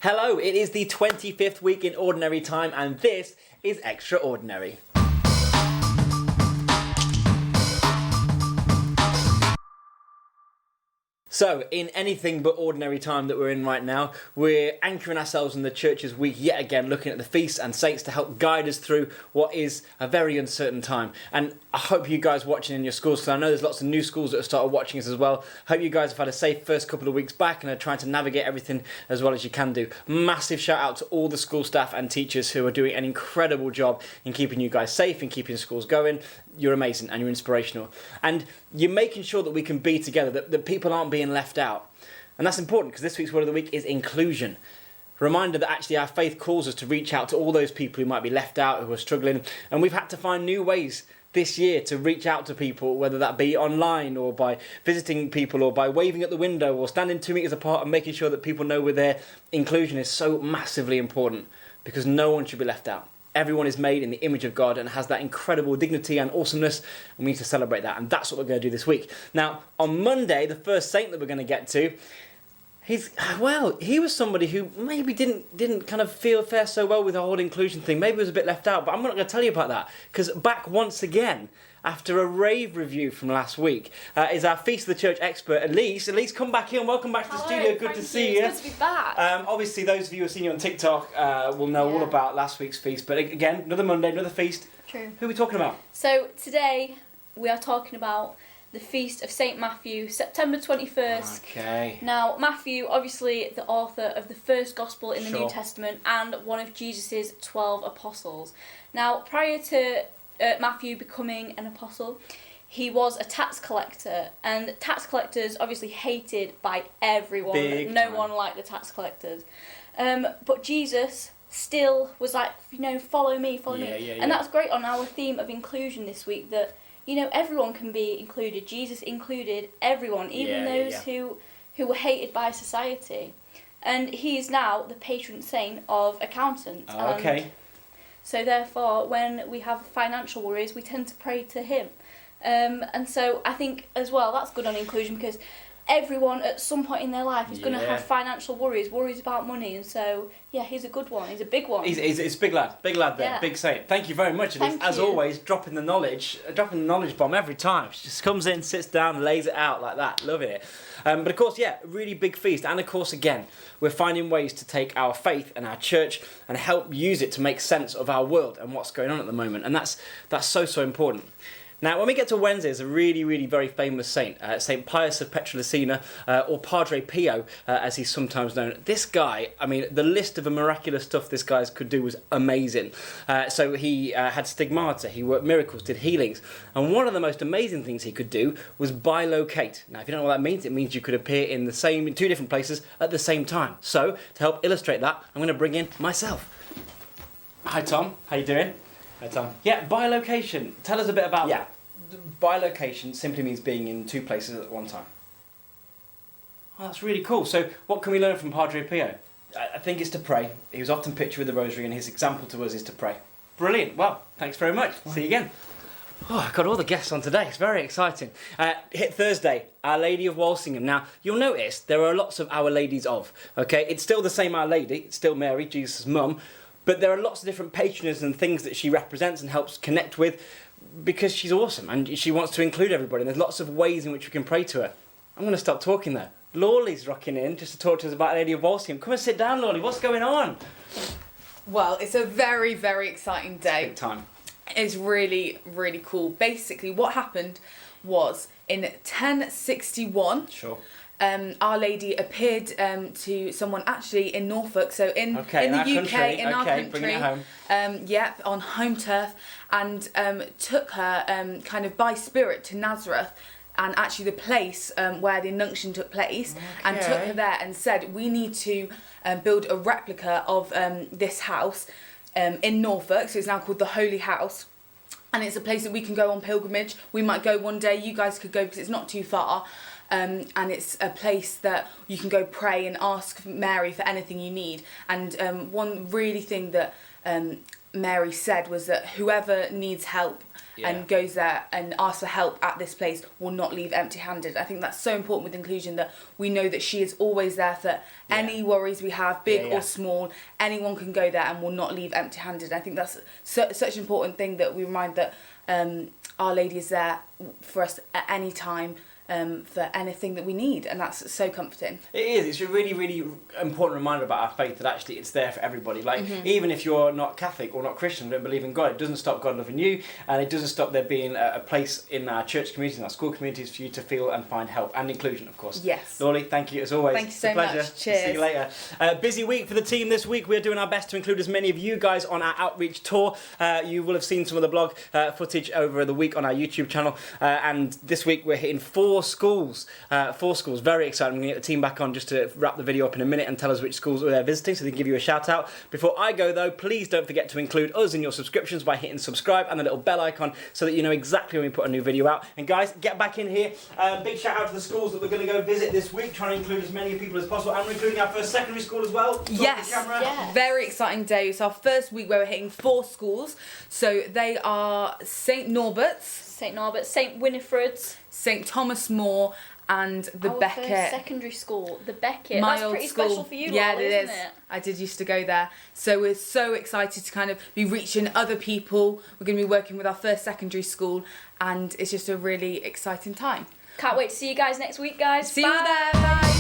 Hello, it is the 25th week in Ordinary Time, and this is Extra-Ordinary. So, in anything but ordinary time that we're in right now, we're anchoring ourselves in the church's week yet again, looking at the feasts and saints to help guide us through what is a very uncertain time. And I hope you guys watching in your schools, because I know there's lots of new schools that have started watching us as well. Hope you guys have had a safe first couple of weeks back and are trying to navigate everything as well as you can do. Massive shout out to all the school staff and teachers who are doing an incredible job in keeping you guys safe and keeping schools going. You're amazing and you're inspirational. And you're making sure that we can be together, that people aren't being left out. And that's important because this week's word of the week is inclusion. Reminder that actually our faith calls us to reach out to all those people who might be left out, who are struggling. And we've had to find new ways this year to reach out to people, whether that be online or by visiting people or by waving at the window or standing 2 meters apart and making sure that people know we're there. Inclusion is so massively important because no one should be left out. Everyone is made in the image of God and has that incredible dignity and awesomeness, and we need to celebrate that, and that's what we're going to do this week. Now, on Monday, the first saint that we're going to get to, he was somebody who maybe didn't kind of fare so well with the whole inclusion thing. Maybe was a bit left out, but I'm not going to tell you about that, because back once again, after a rave review from last week, is our Feast of the Church expert, Elise. Elise, come back in. Welcome back to the studio. Good to see you. It's good to be back. Obviously, those of you who have seen you on TikTok will know all about last week's feast. But again, another Monday, another feast. True. Who are we talking about? So today we are talking about the Feast of St. Matthew, September 21st. Okay. Now, Matthew, obviously the author of the first Gospel in the New Sure. Testament and one of Jesus' 12 apostles. Now, prior to Matthew becoming an apostle, he was a tax collector, and tax collectors obviously hated by everyone. Big no time. one liked the tax collectors. But Jesus still was like, follow me, follow me. Yeah. And that's great on our theme of inclusion this week, that everyone can be included. Jesus included everyone, even those who were hated by society. And he is now the patron saint of accountants. Okay. So therefore, when we have financial worries, we tend to pray to him. And so I think as well, that's good on inclusion, because everyone at some point in their life is going to have financial worries about money. And so, he's a good one. He's a big one. He's a big lad there, Yeah. big saint. Thank you very much. Thank As you. always, dropping the knowledge bomb every time. She just comes in, sits down, lays it out like that. Loving it. But of course, really big feast. And of course, again, we're finding ways to take our faith and our church and help use it to make sense of our world and what's going on at the moment. And that's so important. Now, when we get to Wednesday, there's a really very famous saint, Saint Pius of Pietrelcina, or Padre Pio, as he's sometimes known. This guy, the list of miraculous stuff this guy could do was amazing. So he had stigmata, he worked miracles, did healings, and one of the most amazing things he could do was bilocate. Now, if you don't know what that means, it means you could appear in two different places at the same time. So, to help illustrate that, I'm going to bring in myself. Hi, Tom. How you doing? Hi, Tom. Yeah, bilocation. Tell us a bit about that. Bilocation simply means being in two places at one time. Oh, that's really cool. So what can we learn from Padre Pio? I think it's to pray. He was often pictured with the rosary, and his example to us is to pray. Brilliant. Well, thanks very much. See you again. Oh, I've got all the guests on today. It's very exciting. Hit Thursday, Our Lady of Walsingham. Now, you'll notice there are lots of Our Ladies of. Okay, it's still the same Our Lady. It's still Mary, Jesus' mum. But there are lots of different patronesses and things that she represents and helps connect with, because she's awesome and she wants to include everybody. And there's lots of ways in which we can pray to her. I'm going to stop talking there. Lawley's rocking in just to talk to us about Lady of Walsingham. Come and sit down, Lawley. What's going on? Well, it's a very exciting day. Big time. It's really cool. Basically, what happened was in 1061. Sure. Our Lady appeared to someone actually in Norfolk, so in the UK, country. in our country, bringing it home. On home turf, and took her kind of by spirit to Nazareth, and actually the place where the Annunciation took place, and took her there and said, we need to build a replica of this house in Norfolk, so it's now called the Holy House. And it's a place that we can go on pilgrimage. We might go one day, you guys could go because it's not too far. And it's a place that you can go pray and ask Mary for anything you need. And one really thing that Mary said was that whoever needs help and goes there and asks for help at this place will not leave empty-handed. I think that's so important with inclusion, that we know that she is always there for any worries we have, big or small. Anyone can go there and will not leave empty-handed. I think that's such an important thing, that we remind that Our Lady is there for us at any time. For anything that we need, and that's so comforting. It is. It's a really, really important reminder about our faith, that actually it's there for everybody. Like, even if you're not Catholic or not Christian, don't believe in God, it doesn't stop God loving you, and it doesn't stop there being a place in our church communities, in our school communities, for you to feel and find help and inclusion, of course. Yes. Lorley, thank you as always. Thank you so it's a pleasure. much. Cheers. See you later. Busy week for the team this week. We're doing our best to include as many of you guys on our outreach tour. You will have seen some of the blog footage over the week on our YouTube channel, and this week we're hitting 4 schools. 4 schools, very exciting. We're going to get the team back on just to wrap the video up in a minute and tell us which schools they're visiting, so they can give you a shout out. Before I go though, please don't forget to include us in your subscriptions by hitting subscribe and the little bell icon, so that you know exactly when we put a new video out. And guys, get back in here. Big shout out to the schools that we're going to go visit this week, trying to include as many people as possible, and we're including our first secondary school as well. Yes, very exciting day. It's our first week where we're hitting 4 schools. So they are St Norbert's, St Winifred's, St Thomas More, and the Beckett. First secondary school, the Beckett. My That's old pretty school. special for you, Yeah, Lolly, it is. isn't it? I did used to go there. So we're so excited to kind of be reaching other people. We're going to be working with our first secondary school, and it's just a really exciting time. Can't wait to see you guys next week, guys. See Bye. you there. Bye.